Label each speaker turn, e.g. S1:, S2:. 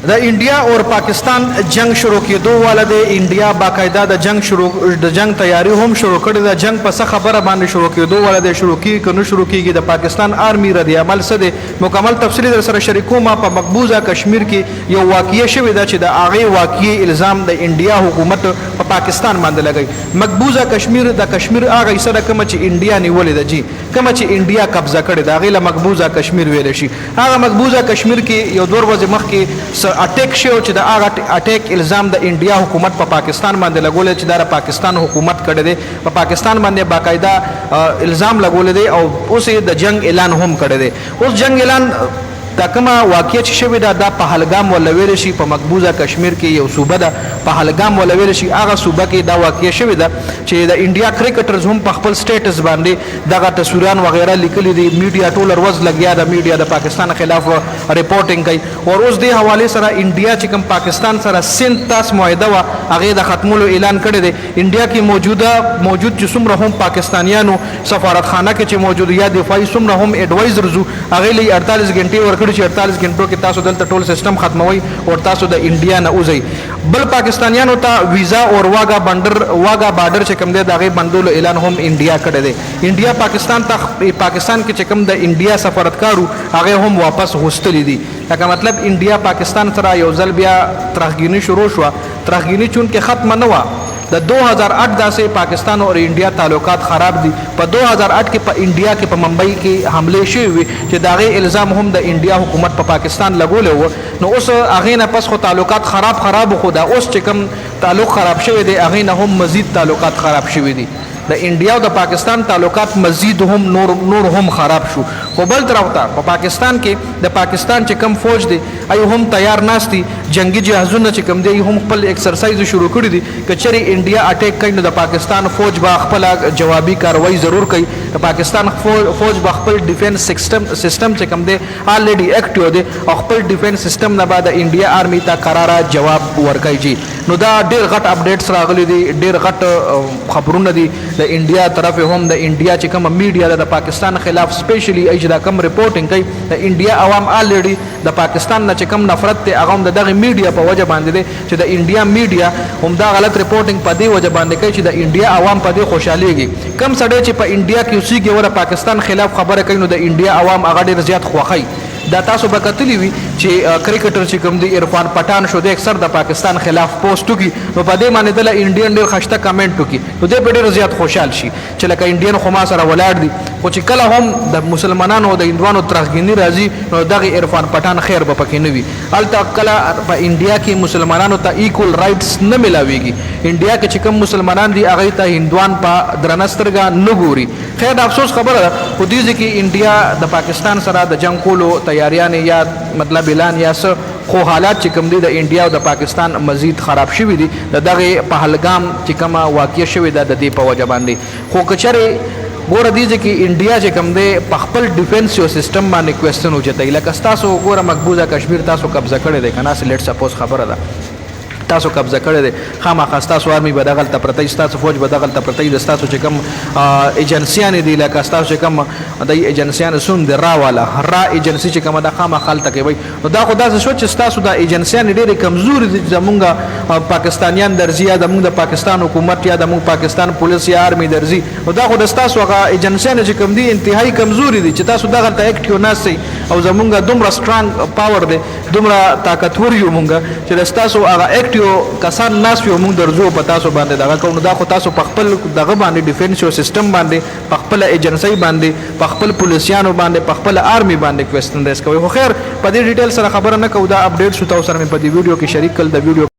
S1: د انډیا اور پاکستان جنگ شروع کېدو والا د انډیا باقاعده د جنگ تیاری هم شروع کړې ده. جنگ په څه خبره باندې شروع کېدو والا د شروع کېږي که نه شروع کېږي د پاکستان آرمي رد عمل څه دی مکمل تفصیل در سره شریکوم. په مقبوضه کشمیر کې یو واقعه شوې ده چې د هغې واقعي الزام د انډیا حکومت په پاکستان باندې لګوي. مقبوضه کشمیر د کشمیر هغه حصه ده کومه چې انډیا نیولې ده جی کومه چې انډیا قبضه کړې ده هغې له مقبوضه کشمیر ویلی شي. هغه مقبوضه کشمیر کې یو 2 ورځې مخکې اټیک شو چې د هغه اټیک الزام د انډیا حکومت په پاکستان باندې لګولی چې دا د پاکستان حکومت کړی دی په پاکستان باندې باقاعده الزام لګولی دی او اوس یې د جنگ اعلان هم کړی دی. اوس جنگ اعلان دا کومه واقعه چې شوې ده دا پهلګام ولا ویلی شي په مقبوضه کشمیر کې یو صوبه ده پهلګام ولا ویلی شي. هغه صوبه کې دا واقعه شوې ده چې د انډیا کرکټرز هم په خپل سټیټس باندې دغه تصویران وغیره لیکلي دي. میډیا ټوله ورځ لګیا ده میډیا د پاکستان خلاف ریپورټینګ کوي او اوس دې حوالې سره انډیا چې کوم پاکستان سره سند تاس معاهده وه هغې د ختمولو اعلان کړی دی. انډیا کې موجود چې څومره هم پاکستانیانو سفارتخانه کې چې موجود یا دفاعي څومره هم ایډوایزرز وو هغې له 48 غنټې ورکړي چې 48 غنټو کې تاسو دلته ټول سیستم ختموي او تاسو د انډیا نه وځئ. بل پاکستانیانو ته ویزا او واګا بارډر چې کوم دی د هغې بندولو اعلان هم انډیا کړی دی. انډیا پاکستان کې چې کوم د انډیا سفارتکار هغې هم واپس غوښتلي دي. لکه مطلب انډیا پاکستان سره یو ځل بیا ترهګیني شروع شوه. ترهګیني چونکې ختمه نه وه د 2008 داسې پاکستان او انډیا تعلقات خراب دي. په 2008 کې په انډیا کې په ممبئی کې حملې شوې وي چې د هغې الزام هم د انډیا حکومت په پاکستان لګولی و. نو اوس هغې نه پس خو تعلقات خراب خو دا اوس چې کوم تعلق خراب شوی دی هغې نه هم مزید تعلقات خراب شوي دي. د انډیا او د پاکستان تعلقات مزید هم نور هم خراب شو. خو بل طرف ته په پاکستان کې د پاکستان چې کم فوج دی ای هم تیار ناست دي. جنگي جهازونه چې کم دی هم خپل ایکسرسایز شروع کړي دي که چېرې انډیا اټیک کوي نو د پاکستان فوج به خپله جوابي کاروایی ضرور کوي. د پاکستان فوج به خپل ډیفینس سیستم چې کم دی آلریډي ایکټیو دی او خپل ډیفینس سیستم نه به د انډیا آرمي ته قراره جواب ورکوي جي. نو دا ډېر غټ اپډیټس راغلي دي ډېر غټ خبرونه دي د انډیا طرف هم د انډیا چې کومه میډیا ده د پاکستان خلاف سپیشلی چې دا کوم ریپورټینګ کوي د انډیا عوام آلریډي د پاکستان نه چې کوم نفرت دی هغه هم د دغه میډیا په وجه باندې دی چې د انډیا میډیا هم دا غلط ریپورټینګ په دې وجه باندې کوي چې د انډیا عوام په دې خوشحالېږي. کم سړی چې په انډیا کې اوسېږي او د پاکستان خلاف خبره کوي نو د انډیا عوام هغه ډېر زیات خوښوي. دا تاسو به کتلی وي چې کرکټر چې کوم دی عرفان پټان شو دی اکثر د پاکستان خلاف پوسټ وکړي نو په دې باندې دله انډین ډېر ښایسته کمنټ وکړي نو دی به ډېر زیات خوشحال شي چې لکه انډین خو ما سره ولاړ دي. خو چې کله هم د مسلمانانو او د هندوانو ترهګیني راځي نو دغه عرفان پټان خیر به پکې نه وي. هلته کله په انډیا کې مسلمانانو ته ایکول رایټس نه میلاویږي. انډیا کې چې کوم مسلمانان دي هغې ته هندوان په درنه سترګه نه ګوري. خیر د افسوس خبره ده خو دې ځای کې انډیا د پاکستان سره د جنګ کولو تیاریانې یا مطلب اعلان یا څه خو حالات چې کوم دي د انډیا او د پاکستان مزید خراب شوي دي د دغې پهلګام چې کومه واقعه شوې ده د دې په وجه باندې. خو که چېرې ګوره دې ځای کې انډیا چې کوم دی په خپل ډیفینس یو سیسټم باندې کوېسچن اوچتوي لکه ستاسو ګوره مقبوضه کشمیر تاسو قبضه کړی دی که نه لیټ سپوز خبره ده تاسو قبضه کړی دی خامخا ستاسو آرمي به دغلته پرته وي ستاسو فوج به دغلته پرته وي د ستاسو چې کوم ایجنسیانې دي لکه ستاسو چې کوم د ایجنسیانې سوم د را والا را ایجنسي چې کومه ده خامخا هلته کوي. نو دا خو داسې شو چې ستاسو دا ایجنسیانې ډېرې کمزورې دي چې زمونږ پاکستانیان درځي یا زمونږ د پاکستان حکومت یا زمونږ پاکستان پولیس یا آرمي درځي نو دا خو د ستاسو هغه ایجنسیانې چې کوم دي انتهایي کمزورې دي چې تاسو دغلته ایکټیو ناست او زمونږ دومره سټرانګ پاور دی دومره طاقتور یو مونږ چې د ستاسو هغه ایکټیو کسان ناست وي او موږ درځو په تاسو باندې دغه کوو. نو دا خو تاسو په خپل دغه باندې ډیفینس یو سیسټم باندې په خپله ایجنسۍ باندې په خپل پولیسیانو باندې په خپله آرمي باندې کوېسچن ریز کوئ. خو خیر په دې ډیټیل سره خبره نه کوو دا اپډیټ شو تاسو سره مې په دې ویډیو کې شریک کړل. د ویډیو